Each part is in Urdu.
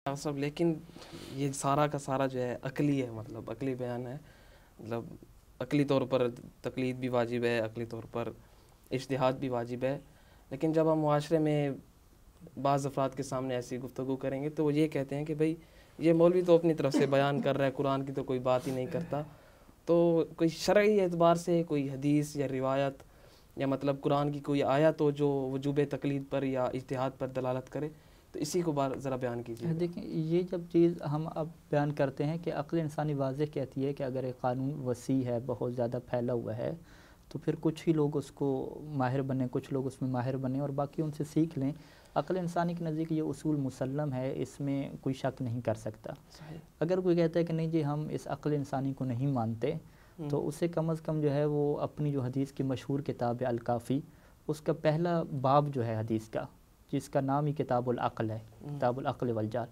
صاحب لیکن یہ سارا کا سارا جو ہے عقلی ہے، مطلب عقلی بیان ہے، مطلب عقلی طور پر تقلید بھی واجب ہے، عقلی طور پر اجتہاد بھی واجب ہے، لیکن جب ہم معاشرے میں بعض افراد کے سامنے ایسی گفتگو کریں گے تو وہ یہ کہتے ہیں کہ بھئی یہ مولوی تو اپنی طرف سے بیان کر رہا ہے، قرآن کی تو کوئی بات ہی نہیں کرتا، تو کوئی شرعی اعتبار سے کوئی حدیث یا روایت یا مطلب قرآن کی کوئی آیت ہو جو وجوب تقلید پر یا اجتہاد پر دلالت کرے، تو اسی کو ذرا بیان کیجیے۔ دیکھیں، یہ جب چیز ہم اب بیان کرتے ہیں کہ عقل انسانی واضح کہتی ہے کہ اگر ایک قانون وسیع ہے، بہت زیادہ پھیلا ہوا ہے، تو پھر کچھ ہی لوگ اس کو ماہر بنیں، کچھ لوگ اس میں ماہر بنیں اور باقی ان سے سیکھ لیں۔ عقل انسانی کے نزدیک یہ اصول مسلم ہے، اس میں کوئی شک نہیں کر سکتا۔ اگر کوئی کہتا ہے کہ نہیں جی ہم اس عقل انسانی کو نہیں مانتے، تو اسے کم از کم جو ہے وہ اپنی جو حدیث کی مشہور کتاب ہے الکافی، اس کا پہلا باب جو ہے حدیث کا، جس کا نام ہی کتاب العقل ہے، کتاب العقل والجال،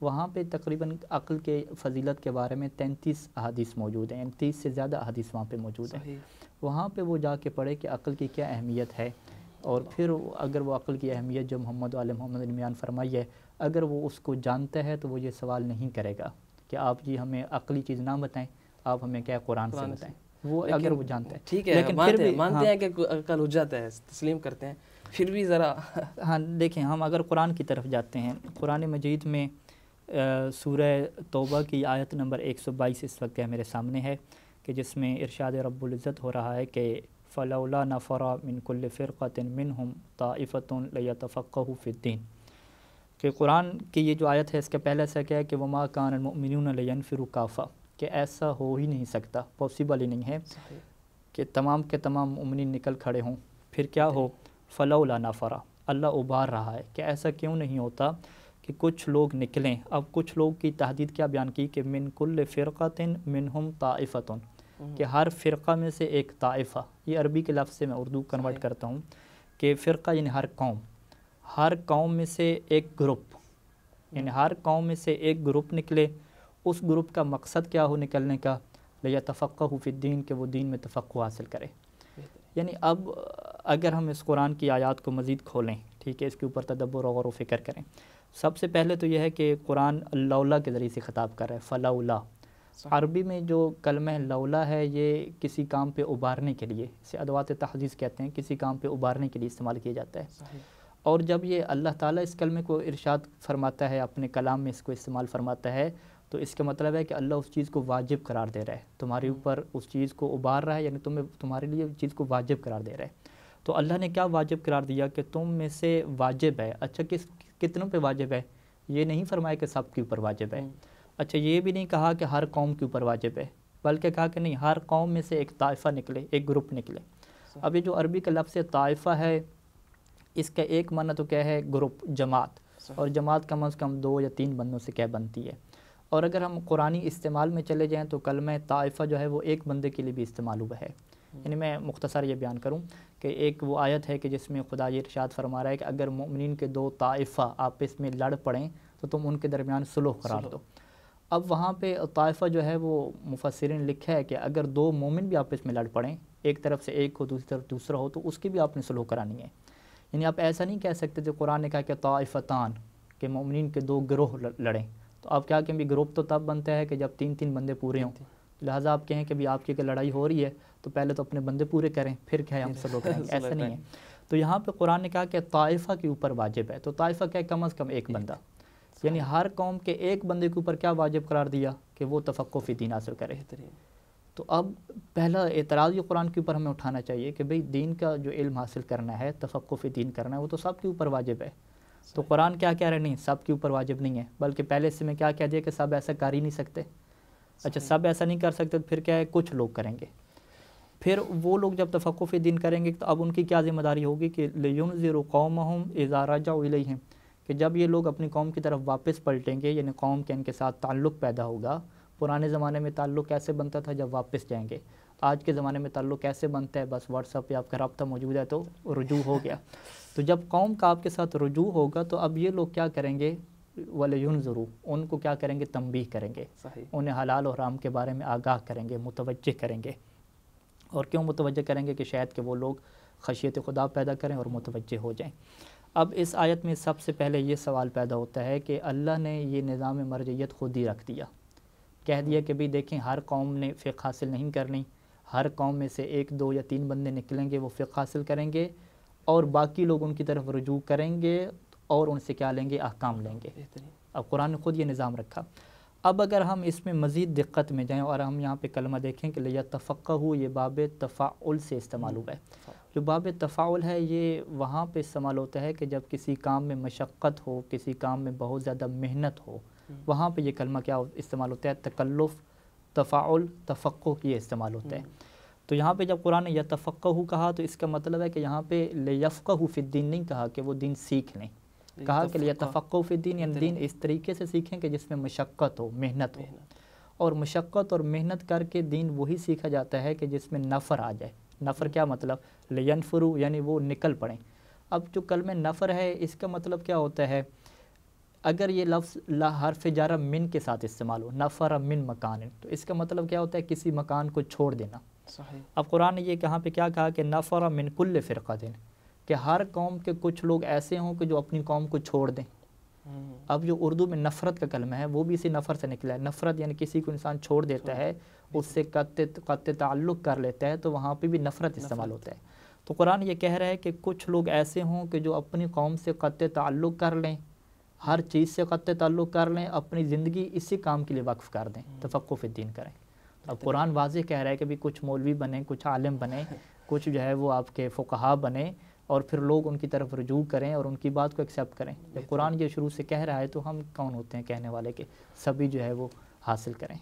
وہاں پہ تقریباً عقل کے فضیلت کے بارے میں 33 احادیث موجود ہیں، یعنی 30 سے زیادہ احادیث وہاں پہ موجود ہیں۔ وہاں پہ وہ جا کے پڑھے کہ عقل کی کیا اہمیت ہے، اور پھر اگر وہ عقل کی اہمیت جو محمد وآل محمد نے بیان فرمائی ہے، اگر وہ اس کو جانتا ہے تو وہ یہ سوال نہیں کرے گا کہ آپ جی ہمیں عقلی چیز نہ بتائیں، آپ ہمیں کیا قرآن سے بتائیں، وہ اگر وہ جانتا ہے۔ ٹھیک ہے، لیکن پھر بھی مانتے ہیں کہ عقل حجت ہے، تسلیم کرتے ہیں، پھر بھی ذرا ہاں دیکھیں، ہم اگر قرآن کی طرف جاتے ہیں، قرآن مجید میں سورہ توبہ کی آیت نمبر 122 اس وقت میرے سامنے ہے، کہ جس میں ارشاد رب العزت ہو رہا ہے کہ فَلَوْلَا نَفَرَ مِن كُلِّ فِرْقَةٍ مِّنْهُمْ طَائِفَةٌ لِيَتَفَقَّهُوا فِي الدِّينِ، کہ قرآن کی یہ جو آیت ہے اس کا پہلا ایسا کیا ہے کہ وَمَا كَانَ الْمُؤْمِنُونَ لِيَنْفِرُوا كَافَّةً، کہ ایسا ہو ہی نہیں سکتا، پاسبل ہی نہیں ہے کہ تمام کے تمام مومنین نکل کھڑے ہوں۔ پھر کیا ہو؟ فَلَوْلَا نَفَرَ، اللہ ابھار رہا ہے کہ ایسا کیوں نہیں ہوتا کہ کچھ لوگ نکلیں۔ اب کچھ لوگ کی تحدید کیا بیان کی کہ من کل فرقۃ منہم طائفتٌ، کہ ہر فرقہ میں سے ایک طائفہ، یہ عربی کے لفظ سے میں اردو کنورٹ کرتا ہوں کہ فرقہ یعنی ہر قوم، ہر قوم میں سے ایک گروپ، یعنی ہر قوم میں سے ایک گروپ نکلے، اس گروپ کا مقصد کیا ہو نکلنے کا؟ لیتفقہوا فی الدین، کہ وہ دین میں تفقہ حاصل کرے۔ یعنی اب اگر ہم اس قرآن کی آیات کو مزید کھولیں، ٹھیک ہے، اس کے اوپر تدبر و غور و فکر کریں، سب سے پہلے تو یہ ہے کہ قرآن لولا کے ذریعے سے خطاب کر رہا ہے، فلولا۔ عربی میں جو کلمہ لولا ہے یہ کسی کام پہ ابھارنے کے لیے، اسے ادوات تحدیث کہتے ہیں، کسی کام پہ ابھارنے کے لیے استعمال کیا جاتا ہے۔ اور جب یہ اللہ تعالیٰ اس کلمے کو ارشاد فرماتا ہے، اپنے کلام میں اس کو استعمال فرماتا ہے، تو اس کا مطلب ہے کہ اللہ اس چیز کو واجب قرار دے رہا ہے، تمہارے اوپر اس چیز کو ابھار رہا ہے، یعنی تمہارے لیے اس چیز کو واجب قرار دے رہا ہے۔ تو اللہ نے کیا واجب قرار دیا کہ تم میں سے واجب ہے۔ اچھا کتنوں پہ واجب ہے؟ یہ نہیں فرمایا کہ سب کے اوپر واجب ہے۔ اچھا یہ بھی نہیں کہا کہ ہر قوم کے اوپر واجب ہے، بلکہ کہا کہ نہیں، ہر قوم میں سے ایک طائفہ نکلے، ایک گروپ نکلے۔ اب یہ جو عربی کا لفظ طائفہ ہے، اس کا ایک معنی تو کیا ہے؟ گروپ، جماعت، اور جماعت کم از کم 2 یا 3 بندوں سے کیا بنتی ہے۔ اور اگر ہم قرآنی استعمال میں چلے جائیں تو کلمہ طائفہ جو ہے وہ ایک بندے کے لیے بھی استعمال ہوا ہے۔ یعنی میں مختصر یہ بیان کروں کہ ایک وہ آیت ہے کہ جس میں خدا یہ ارشاد فرما رہا ہے کہ اگر مومنین کے 2 طائفہ آپس میں لڑ پڑیں تو تم ان کے درمیان صلح قرار دو۔ اب وہاں پہ طائفہ جو ہے وہ مفسرین لکھا ہے کہ اگر 2 مومن بھی آپس میں لڑ پڑیں، ایک طرف سے ایک ہو، دوسری طرف دوسرا ہو، تو اس کی بھی آپ نے صلح کرانی ہے۔ یعنی آپ ایسا نہیں کہہ سکتے جو قرآن نے کہا کہ طائفتان، کہ مومنین کے 2 گروہ لڑیں، تو آپ کیا کہیں بھی گروپ تو تب بنتا ہے کہ جب 3 بندے پورے ہوں، لہٰذا آپ کہیں کہ بھی آپ کی اگر لڑائی ہو رہی ہے تو پہلے تو اپنے بندے پورے کریں، پھر کیا ہے ہم صلح کریں گے، ایسا نہیں ہے۔ تو یہاں پہ قرآن نے کہا کہ طائفہ کے اوپر واجب ہے، تو طائفہ کیا ہے؟ کم از کم ایک بندہ، یعنی ہر قوم کے ایک بندے کے اوپر کیا واجب قرار دیا؟ کہ وہ تفقہ فی دین حاصل کرے۔ تو اب پہلا اعتراض یہ قرآن کے اوپر ہمیں اٹھانا چاہیے کہ بھئی دین کا جو علم حاصل کرنا ہے، تفقہ فی دین کرنا ہے، وہ تو سب کے اوپر واجب ہے۔ تو قرآن کیا کہہ رہے؟ نہیں، سب کے اوپر واجب نہیں ہے، بلکہ پہلے سے میں کیا کہہ دیا کہ سب ایسا کر ہی نہیں سکتے۔ اچھا سب ایسا نہیں کر سکتے تو پھر کیا ہے؟ کچھ لوگ کریں گے۔ پھر وہ لوگ جب تفقہ فی دین کریں گے تو اب ان کی کیا ذمہ داری ہوگی کہ لِيُنذِرُوا قَوْمَهُمْ إِذَا رَجَعُوا إِلَيْهِمْ، کہ جب یہ لوگ اپنی قوم کی طرف واپس پلٹیں گے، یعنی قوم کے ان کے ساتھ تعلق پیدا ہوگا۔ پرانے زمانے میں تعلق کیسے بنتا تھا؟ جب واپس جائیں گے۔ آج کے زمانے میں تعلق کیسے بنتا ہے؟ بس واٹس ایپ پہ آپ کا رابطہ موجود ہے تو رجوع ہو گیا۔ تو جب قوم کا آپ کے ساتھ رجوع ہوگا تو اب یہ لوگ کیا کریں گے؟ وَلَيُنذِرُوا، ان کو کیا کریں گے؟ تنبیہ کریں گے، انہیں حلال و حرام کے بارے میں آگاہ کریں گے، متوجہ کریں گے۔ اور کیوں متوجہ کریں گے؟ کہ شاید کہ وہ لوگ خشیت خدا پیدا کریں اور متوجہ ہو جائیں۔ اب اس آیت میں سب سے پہلے یہ سوال پیدا ہوتا ہے کہ اللہ نے یہ نظام مرجعیت خود ہی رکھ دیا، کہہ دیا کہ بھی دیکھیں ہر قوم نے فقہ حاصل نہیں کرنی، ہر قوم میں سے 1 2 یا 3 بندے نکلیں گے وہ فقہ حاصل کریں گے اور باقی لوگ ان کی طرف رجوع کریں گے اور ان سے کیا لیں گے؟ احکام لیں گے۔ اب قرآن نے خود یہ نظام رکھا۔ اب اگر ہم اس میں مزید دقت میں جائیں اور ہم یہاں پہ کلمہ دیکھیں کہ لیتفقہوا، یہ باب تفاعل سے استعمال ہوا ہے۔ جو باب تفاعل ہے یہ وہاں پہ استعمال ہوتا ہے کہ جب کسی کام میں مشقت ہو، کسی کام میں بہت زیادہ محنت ہو، وہاں پہ یہ کلمہ کیا استعمال ہوتا ہے؟ تکلف، تفاعل، تفقہ کی استعمال ہوتا ہے۔ تو یہاں پہ جب قرآن نے یتفقہوا کہا تو اس کا مطلب ہے کہ یہاں پہ لیفقہوا فی الدین نہیں کہا کہ وہ دین سیکھ لیں، کہا کہ لیتفقہوا فی الدین، یعنی دین اس طریقے سے سیکھیں کہ جس میں مشقت ہو، محنت ہو، اور مشقت اور محنت کر کے دین وہی سیکھا جاتا ہے کہ جس میں نفر آ جائے۔ نفر کیا مطلب؟ لینفروا، یعنی وہ نکل پڑیں۔ اب جو کلمہ نفر ہے اس کا مطلب کیا ہوتا ہے؟ اگر یہ لفظ حرف جارہ من کے ساتھ استعمال ہو، نفر من مکان، تو اس کا مطلب کیا ہوتا ہے؟ کسی مکان کو چھوڑ دینا۔ صحیح۔ اب قرآن نے یہ کہاں پہ کیا کہا کہ نفر من کل فرقۃ، کہ ہر قوم کے کچھ لوگ ایسے ہوں کہ جو اپنی قوم کو چھوڑ دیں۔ اب جو اردو میں نفرت کا کلمہ ہے وہ بھی اسی نفر سے نکلا ہے۔ نفرت یعنی کسی کو انسان چھوڑ دیتا ہے، اس سے قطع تعلق کر لیتا ہے، تو وہاں پہ بھی نفرت استعمال ہوتا ہے۔ تو قرآن یہ کہہ رہا ہے کہ کچھ لوگ ایسے ہوں کہ جو اپنی قوم سے قطع تعلق کر لیں، ہر چیز سے قطع تعلق کر لیں، اپنی زندگی اسی کام کے لیے وقف کر دیں، تفقہ فی الدین کریں۔ اب قرآن واضح کہہ رہا ہے کہ بھی کچھ مولوی بنیں، کچھ عالم بنیں، کچھ جو ہے وہ آپ کے فقہا بنیں، اور پھر لوگ ان کی طرف رجوع کریں اور ان کی بات کو ایکسیپٹ کریں۔ جب قرآن یہ شروع سے کہہ رہا ہے تو ہم کون ہوتے ہیں کہنے والے کہ سبھی جو ہے وہ حاصل کریں۔